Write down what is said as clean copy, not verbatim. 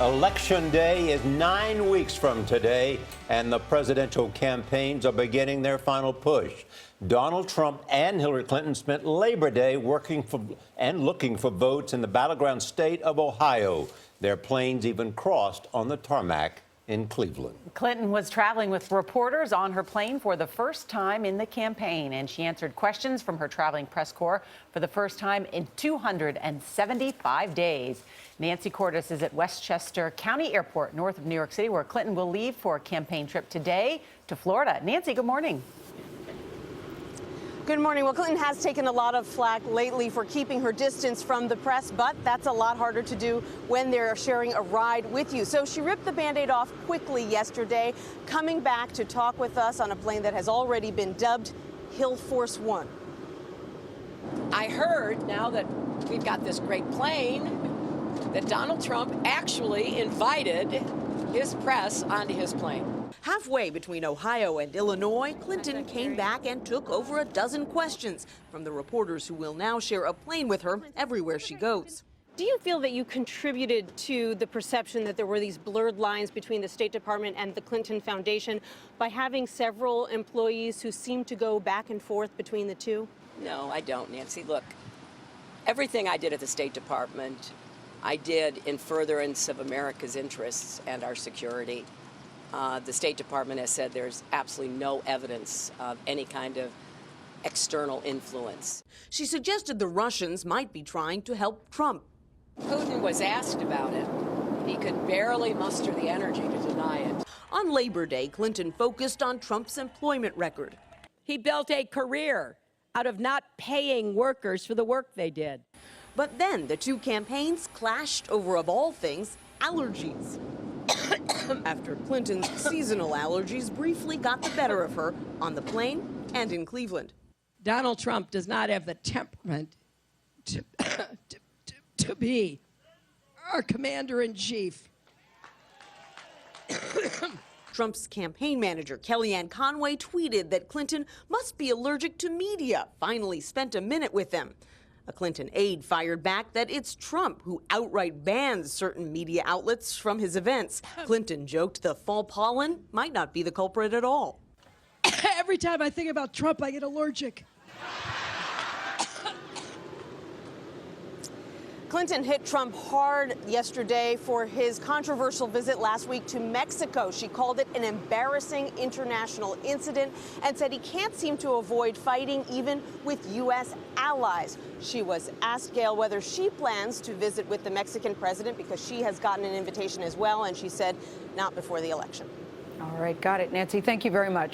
Election Day is 9 weeks from today, and the presidential campaigns are beginning their final push. Donald Trump and Hillary Clinton spent Labor Day working for and looking for votes in the battleground state of Ohio. Their planes even crossed on the tarmac in Cleveland. Clinton was traveling with reporters on her plane for the first time in the campaign, and she answered questions from her traveling press corps for the first time in 275 days. Nancy Cordes is at Westchester County Airport, north of New York City, where Clinton will leave for a campaign trip today to Florida. Nancy, good morning. Good morning. Well, Clinton has taken a lot of flack lately for keeping her distance from the press, but that's a lot harder to do when they're sharing a ride with you. So she ripped the Band-Aid off quickly yesterday, coming back to talk with us on a plane that has already been dubbed Hill Force One. I heard, now that we've got this great plane, that Donald Trump actually invited his press onto his plane. Halfway between Ohio and Illinois, Clinton came back and took over a dozen questions from the reporters who will now share a plane with her everywhere she goes. Do you feel that you contributed to the perception that there were these blurred lines between the State Department and the Clinton Foundation by having several employees who seem to go back and forth between the two? No, I don't, Nancy. Look, everything I did at the State Department, I did in furtherance of America's interests and our security. The State Department has said there's absolutely no evidence of any kind of external influence. She suggested the Russians might be trying to help Trump. Putin was asked about it. He could barely muster the energy to deny it. On Labor Day, Clinton focused on Trump's employment record. He built a career out of not paying workers for the work they did. But then the two campaigns clashed over, of all things, allergies. After Clinton's seasonal allergies briefly got the better of her on the plane and in Cleveland. Donald Trump does not have the temperament to be our commander-in-chief. Trump's campaign manager, Kellyanne Conway, tweeted that Clinton must be allergic to media, finally spent a minute with them. A Clinton aide fired back that it's Trump who outright bans certain media outlets from his events. Clinton joked the fall pollen might not be the culprit at all. Every time I think about Trump, I get allergic. Clinton hit Trump hard yesterday for his controversial visit last week to Mexico. She called it an embarrassing international incident and said he can't seem to avoid fighting even with U.S. allies. She was asked, Gail, whether she plans to visit with the Mexican president because she has gotten an invitation as well, and she said not before the election. All right, got it, Nancy. Thank you very much.